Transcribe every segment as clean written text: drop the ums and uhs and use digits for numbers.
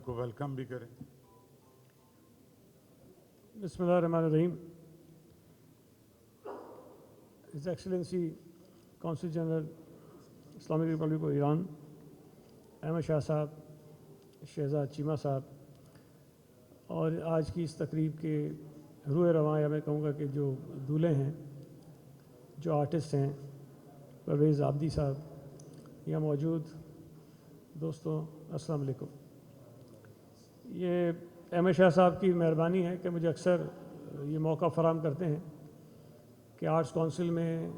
को वेलकम भी करें। बिस्मिल्लाहिर्रहमानिर्रहीम। His excellency consul general Islamic Republic of Iran Ahmad Shah साहब, शहजाद चीमा साहब और आज की इस तकरीब के रूए रवां या मैं कहूँगा कि जो दूल्हे हैं, जो आर्टिस्ट हैं, परवेज़ आबदी साहब, यहाँ मौजूद दोस्तों अस्सलाम वालेकुम। ये अहमद शाह साहब की मेहरबानी है कि मुझे अक्सर ये मौका फ़राहम करते हैं कि आर्ट्स काउंसिल में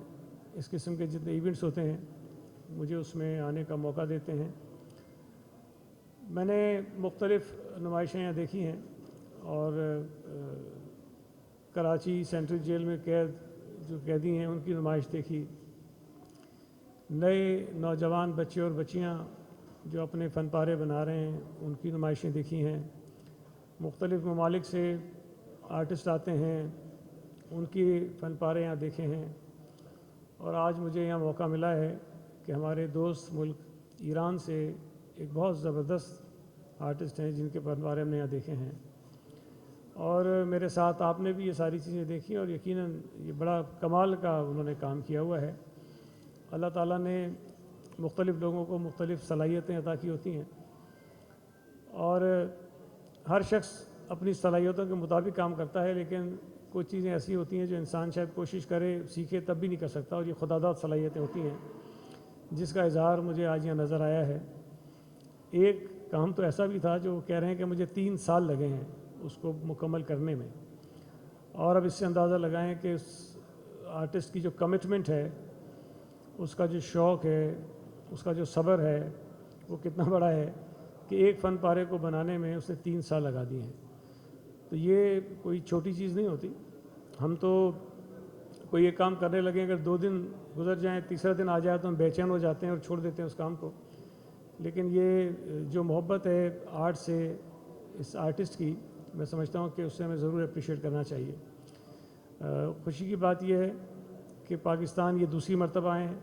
इस किस्म के जितने इवेंट्स होते हैं मुझे उसमें आने का मौका देते हैं। मैंने मुख्तलिफ़ नुमाइशें यहाँ देखी हैं और कराची सेंट्रल जेल में कैद जो कैदी हैं उनकी नुमाइश देखी, नए नौजवान बच्चे और बच्चियाँ जो अपने फ़न पारे बना रहे हैं उनकी नुमाइशें देखी हैं, मुख्तलिफ़ ममालिक से आर्टिस्ट आते हैं उनकी फ़न पारे यहाँ देखे हैं। और आज मुझे यहाँ मौका मिला है कि हमारे दोस्त मुल्क ईरान से एक बहुत ज़बरदस्त आर्टिस्ट हैं जिनके फ़न पारे हमने यहाँ देखे हैं और मेरे साथ आपने भी ये सारी चीज़ें देखी और यकीनन ये बड़ा कमाल का उन्होंने काम किया हुआ है। अल्लाह ताला ने मुख्तलिफ़ लोगों को मुख्तलिफ़ सलाहियतें अता की होती हैं और हर शख्स अपनी सलाहियतों के मुताबिक काम करता है, लेकिन कुछ चीज़ें ऐसी होती हैं जो इंसान शायद कोशिश करे सीखे तब भी नहीं कर सकता और ये खुदादाद सलाहियतें होती हैं जिसका इजहार मुझे आज यहाँ नज़र आया है। एक काम तो ऐसा भी था जो कह रहे हैं कि मुझे 3 साल लगे हैं उसको मुकम्मल करने में, और अब इससे अंदाज़ा लगाएं कि उस आर्टिस्ट की जो कमिटमेंट है, उसका जो शौक़ है, उसका जो सब्र है वो कितना बड़ा है कि एक फ़न पारे को बनाने में उसने 3 साल लगा दिए हैं। तो ये कोई छोटी चीज़ नहीं होती। हम तो कोई एक काम करने लगे, अगर 2 दिन गुजर जाएं, तीसरा दिन आ जाए तो हम बेचैन हो जाते हैं और छोड़ देते हैं उस काम को। लेकिन ये जो मोहब्बत है आर्ट से इस आर्टिस्ट की, मैं समझता हूँ कि उससे हमें ज़रूर अप्रिशिएट करना चाहिए। खुशी की बात यह है कि पाकिस्तान ये दूसरी मरतबा आए हैं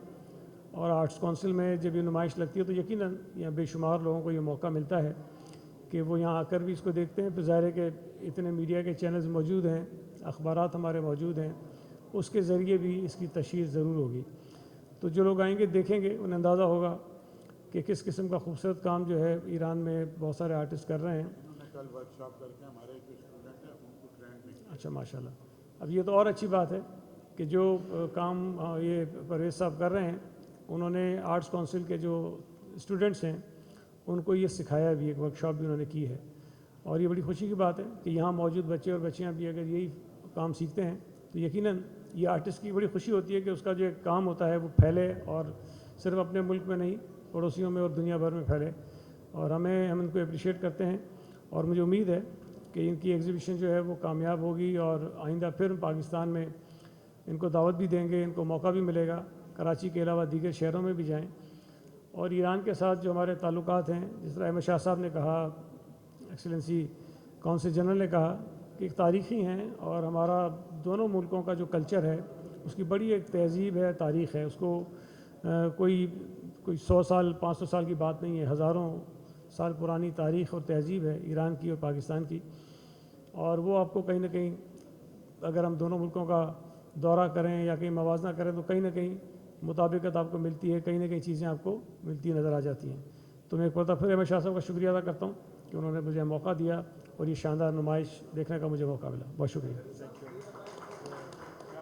और आर्ट्स काउंसिल में जब ये नुमाइश लगती है तो यकीनन यहाँ बेशुमार लोगों को ये मौका मिलता है कि वो यहाँ आकर भी इसको देखते हैं। फिर ज़ाहिर है कि इतने मीडिया के चैनल्स मौजूद हैं, अखबारात हमारे मौजूद हैं, उसके ज़रिए भी इसकी तशहीर ज़रूर होगी। तो जो लोग आएंगे देखेंगे उन्हें अंदाज़ा होगा कि किस किस्म का खूबसूरत काम जो है ईरान में बहुत सारे आर्टिस्ट कर रहे हैं। कल वर्कशॉप करके हमारे जो स्टूडेंट हैं उनको ट्रेंड भी किया। अच्छा, माशाल्लाह। अब ये तो और अच्छी बात है कि जो काम ये परवेज़ साहब कर रहे हैं उन्होंने आर्ट्स काउंसिल के जो स्टूडेंट्स हैं उनको ये सिखाया भी, एक वर्कशॉप भी उन्होंने की है। और ये बड़ी खुशी की बात है कि यहाँ मौजूद बच्चे और बच्चियाँ भी अगर यही काम सीखते हैं तो यकीनन ये आर्टिस्ट की बड़ी खुशी होती है कि उसका जो एक काम होता है वो फैले और सिर्फ अपने मुल्क में नहीं, पड़ोसियों में और दुनिया भर में फैले। और हम इनको अप्रिशिएट करते हैं और मुझे उम्मीद है कि इनकी एग्ज़िबिशन जो है वो कामयाब होगी और आइंदा फिर पाकिस्तान में इनको दावत भी देंगे, इनको मौका भी मिलेगा, कराची के अलावा दीगर शहरों में भी जाएँ। और ईरान के साथ जो हमारे ताल्लुकात हैं, जिस तरह अहमद शाह साहब ने कहा, एक्सीलेंसी कौंसल जनरल ने कहा कि एक तारीख़ी हैं और हमारा दोनों मुल्कों का जो कल्चर है उसकी बड़ी एक तहज़ीब है, तारीख़ है, उसको कोई 100 साल 500 साल की बात नहीं है, हज़ारों साल पुरानी तारीख़ और तहज़ीब है ईरान की और पाकिस्तान की। और वो आपको कहीं ना कहीं अगर हम दोनों मुल्कों का दौरा करें या कहीं मवाजना करें तो कहीं ना कहीं मुताबिकत आपको मिलती है, कहीं ना कहीं चीज़ें आपको मिलती नज़र आ जाती हैं। तो मैं एक बार फिर अहमद शाह साहब का शुक्रिया अदा करता हूँ कि उन्होंने मुझे मौका दिया और ये शानदार नुमाइश देखने का मुझे मौका मिला। बहुत शुक्रिया।